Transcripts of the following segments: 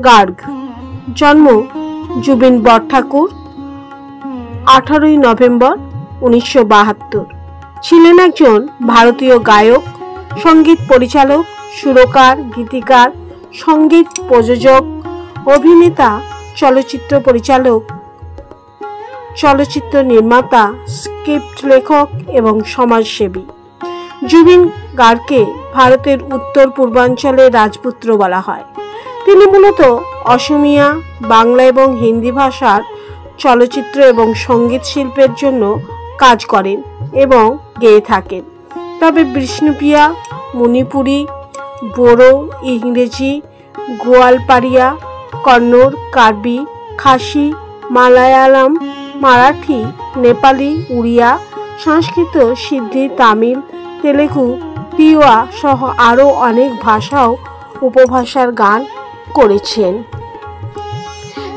গার্গ। জন্ম জুবিন বরঠাকুর 18 নভেম্বর 1972। ছিলেন একজন ভারতীয় গায়ক, সঙ্গীত পরিচালক, সুরকার, গীতিকার, সঙ্গীত প্রযোজক, অভিনেতা, চলচ্চিত্র পরিচালক, চলচ্চিত্র নির্মাতা, স্ক্রিপ্ট লেখক এবং সমাজসেবী। জুবিন গার্গকে ভারতের উত্তর পূর্বাঞ্চলের রাজপুত্র বলা হয়। তিনি মূলত অসমীয়া, বাংলা এবং হিন্দি ভাষার চলচ্চিত্র এবং সঙ্গীত শিল্পের জন্য কাজ করেন এবং গেয়ে থাকেন। তবে বিষ্ণুপ্রিয়া, মণিপুরী, বোরো, ইংরেজি, গোয়ালপাড়িয়া, কন্নড়, কার্বি, খাসি, মালায়ালাম, মারাঠি, নেপালি, উড়িয়া, সংস্কৃত, সিন্ধি, তামিল, তেলেগু, তিওয়া সহ আরও অনেক ভাষা ও উপভাষার গান করেছেন।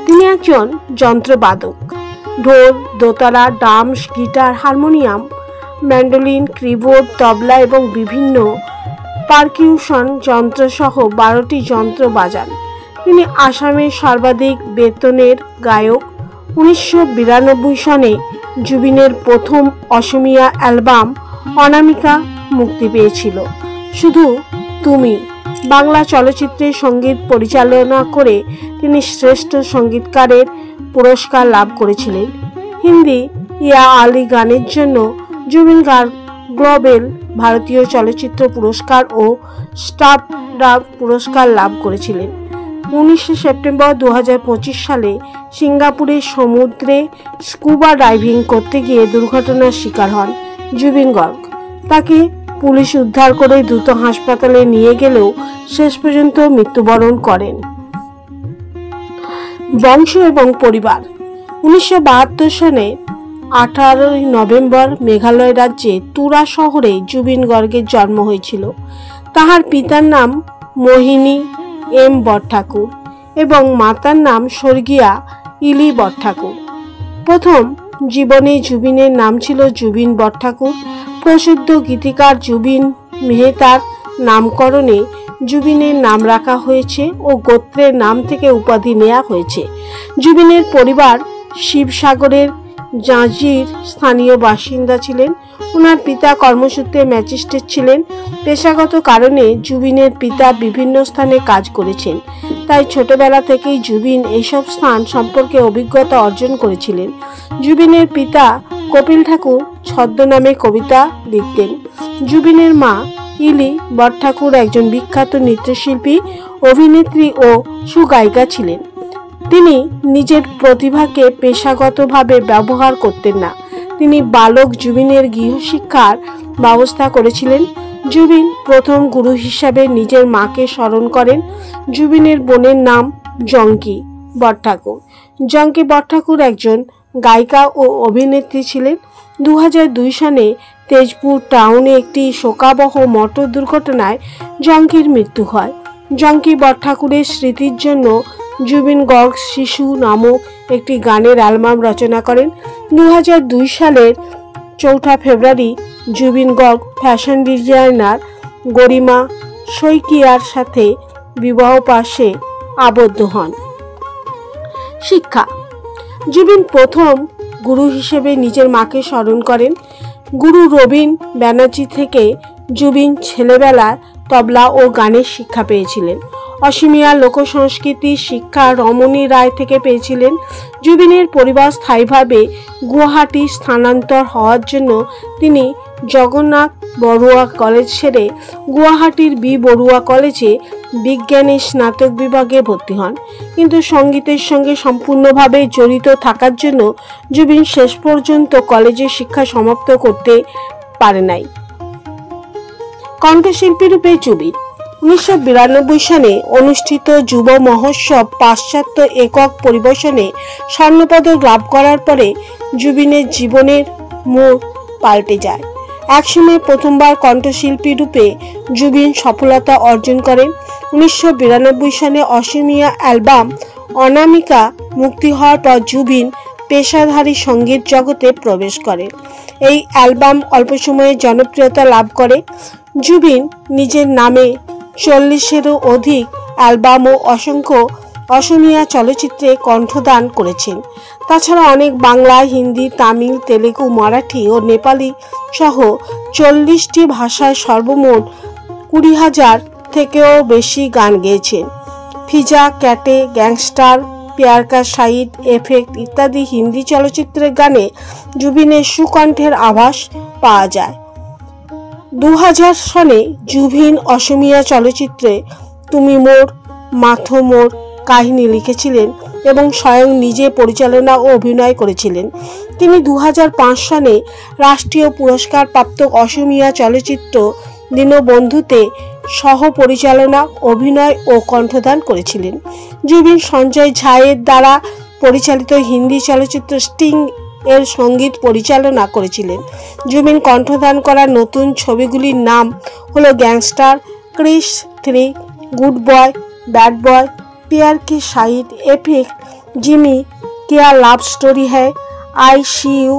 তিনি একজন যন্ত্রবাদক। ঢোল, দোতারা, drums, guitar, harmonium, mandolin, keyboard, tabla এবং বিভিন্ন পারকিউশন যন্ত্র সহ 12টি যন্ত্র বাজান। তিনি আসামের সর্বাধিক বেতনের গায়ক। 1992 সনে জুবিনের প্রথম অসমীয়া অ্যালবাম অনামিকা মুক্তি পেয়েছিল। শুধু তুমি বাংলা চলচ্চিত্রের সঙ্গীত পরিচালনা করে তিনি শ্রেষ্ঠ সঙ্গীতকারের পুরস্কার লাভ করেছিলেন। হিন্দি ইয়া আলী গানের জন্য জুবিন গার্গ গ্লোবাল ভারতীয় চলচ্চিত্র পুরস্কার ও স্টারডাস্ট পুরস্কার লাভ করেছিলেন। 19 সেপ্টেম্বর 2025 সালে সিঙ্গাপুরের সমুদ্রে স্কুবা ডাইভিং করতে গিয়ে দুর্ঘটনার শিকার হন জুবিন গার্গ। তাকে পুলিশ উদ্ধার করে দ্রুত হাসপাতালে নিয়ে গেলেও শেষ পর্যন্ত মৃত্যুবরণ করেন। বংশ এবং পরিবার। 1972 সনে 18 নভেম্বর মেঘালয় রাজ্যে তুরা শহরে জুবিন গার্গের জন্ম হয়েছিল। তাহার পিতার নাম মোহিনী এম বরঠাকুর এবং মাতার নাম স্বর্গীয়া ইলি বরঠাকুর। প্রথম জীবনে জুবিনের নাম ছিল জুবিন বরঠাকুর। প্রসিদ্ধ গীতিকার জুবিন মেহতার নামকরণে জুবিনের নাম রাখা হয়েছে ও গোত্রের নাম থেকে উপাধি নেওয়া হয়েছে। জুবিনের পরিবার শিবসাগরের জাঁজির স্থানীয় বাসিন্দা ছিলেন। ওনার পিতা কর্মসূত্রে ম্যাজিস্ট্রেট ছিলেন। পেশাগত কারণে জুবিনের পিতা বিভিন্ন স্থানে কাজ করেছেন, তাই ছোটবেলা থেকেই জুবিন এইসব স্থান সম্পর্কে অভিজ্ঞতা অর্জন করেছিলেন। জুবিনের পিতা কপিল ঠাকুর ছদ্মনামে কবিতা লিখতেন। জুবিনের মা ইলি বরঠাকুর একজন বিখ্যাত নৃত্যশিল্পী, অভিনেত্রী ও সুগায়িকা ছিলেন। তিনি নিজের প্রতিভাকে পেশাগতভাবে ব্যবহার করতেন না। তিনি বালক জুবিনের গৃহশিক্ষার ব্যবস্থা করেছিলেন। জুবিন প্রথম গুরু হিসাবে নিজের মাকে স্মরণ করেন। জুবিনের বোনের নাম জঙ্কি বরঠাকুর। জঙ্কি বরঠাকুর একজন গায়িকা ও অভিনেত্রী ছিলেন। 2002 সনে তেজপুর টাউনে একটি শোকাবহ মোটর দুর্ঘটনায় জঙ্কির মৃত্যু হয়। জঙ্কি বরঠাকুরের স্মৃতির জন্য জুবিন গার্গ শিশু নামক একটি গানের অ্যালবাম রচনা করেন। 2002 সালের 4 ফেব্রুয়ারি জুবিন গার্গ ফ্যাশন ডিজাইনার গরিমা শইকিয়ার সাথে বিবাহ পাশে আবদ্ধ হন। শিক্ষা। জুবিন প্রথম গুরু হিসেবে নিজের মাকে স্মরণ করেন। গুরু রবীন ব্যানার্জি থেকে জুবিন ছেলেবেলায় তবলা ও গানের শিক্ষা পেয়েছিলেন। অসমীয়া লোকসংস্কৃতির শিক্ষা রমণী রায় থেকে পেয়েছিলেন। জুবিনের পরিবার স্থায়ীভাবে গুয়াহাটি স্থানান্তর হওয়ার জন্য তিনি জগন্নাথ বড়ুয়া কলেজ ছেড়ে গুয়াহাটির বি বড়ুয়া কলেজে বিজ্ঞানে স্নাতক বিভাগে ভর্তি হন। কিন্তু সঙ্গীতের সঙ্গে সম্পূর্ণভাবে জড়িত থাকার জন্য জুবিন শেষ পর্যন্ত কলেজের শিক্ষা সমাপ্ত করতে পারে নাই। কণ্ঠশিল্পী রূপে জুবিন 1992 সনে অনুষ্ঠিত যুব মহোৎসব পাশ্চাত্য একক পরিবেশনে স্বর্ণপদক লাভ করার পরে জুবিনের জীবনের মোড় পাল্টে যায়। একসময় প্রথমবার কণ্ঠশিল্পী রূপে জুবিন সফলতা অর্জন করেন। 1992 সনে অসমীয়া অ্যালবাম অনামিকা মুক্তি হওয়ার পর জুবিন পেশাধারী সঙ্গীত জগতে প্রবেশ করেন। এই অ্যালবাম অল্প সময়ে জনপ্রিয়তা লাভ করে। জুবিন নিজের নামে 40-এরও অধিক অ্যালবাম ও অসংখ্য অসমিয়া চলচ্চিত্রে কণ্ঠদান করেছেন। তাছাড়া অনেক বাংলা, হিন্দি, তামিল, তেলেগু, মারাঠি ও নেপালি সহ 40টি ভাষায় সর্বমোট 20,000 থেকেও বেশি গান গেয়েছেন। ফিজা, ক্যাটে, গ্যাংস্টার, প্যার কা শাহিদ, এফেক্ট ইত্যাদি হিন্দি চলচ্চিত্রের গানে জুবিনের সুকণ্ঠের আভাস পাওয়া যায়। 2000 সনে জুবিন অসমিয়া চলচ্চিত্রে তুমি মোর মাথো মোর কাহিনী লিখেছিলেন এবং স্বয়ং নিজে পরিচালনা ও অভিনয় করেছিলেন। তিনি 2005 সনে রাষ্ট্রীয় পুরস্কার প্রাপ্ত অসমিয়া চলচ্চিত্র দীনবন্ধুতে সহ পরিচালনা, অভিনয় ও কণ্ঠদান করেছিলেন। জুবিন সঞ্জয় ঝায়ের দ্বারা পরিচালিত হিন্দি চলচ্চিত্র স্টিং এর সঙ্গীত পরিচালনা করেছিলেন। জুবিন কণ্ঠদান করা নতুন ছবিগুলির নাম হলো gangster, Krrish 3, good boy, bad boy, Pyaar Ke শাহিদ, effect, Jimmy, Kya love story Hai, I see you,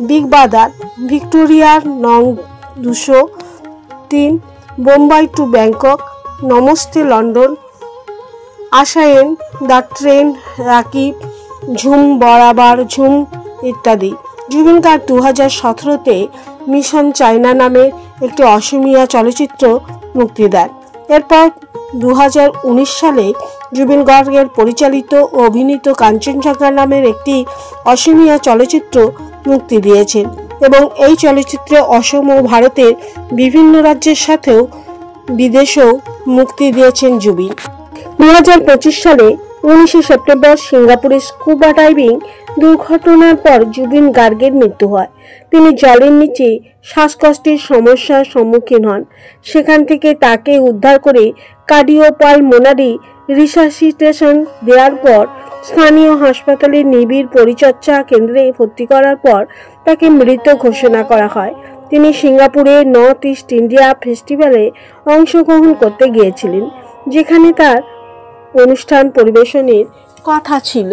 big brother, ভিক্টোরিয়ার নং 203, Bombay to Bangkok, Namaste London, Aashayein, the train, Raqeeb, Jhoom Barabar Jhoom ইত্যাদি। জুবিন গার্গ 2017-তে মিশন চায়না নামে একটি অসমিয়া চলচ্চিত্র মুক্তি দেন। এরপর 2019 সালে জুবিন গার্গের পরিচালিত ও অভিনীত কাঞ্চনজঙ্ঘা নামের একটি অসমিয়া চলচ্চিত্র মুক্তি দিয়েছেন এবং এই চলচ্চিত্রে অসম ও ভারতের বিভিন্ন রাজ্যের সাথেও বিদেশেও মুক্তি দিয়েছেন জুবিন। 2025 সালে 19 সেপ্টেম্বর সিঙ্গাপুরে স্কুবা ডাইভিং দুর্ঘটনার পর জুবিন গার্গের মৃত্যু হয়। তিনি জলের নিচে শ্বাসকষ্টের সমস্যার সম্মুখীন হন। সেখান থেকে তাকে উদ্ধার করে কার্ডিওপালমোনারি রিসাসিটেশন দেওয়ার পর স্থানীয় হাসপাতালের নিবিড় পরিচর্যা কেন্দ্রে ভর্তি করার পর তাকে মৃত ঘোষণা করা হয়। তিনি সিঙ্গাপুরে নর্থ ইস্ট ইন্ডিয়া ফেস্টিভ্যালে অংশগ্রহণ করতে গিয়েছিলেন, যেখানে তার অনুষ্ঠান পরিবেশনের কথা ছিল।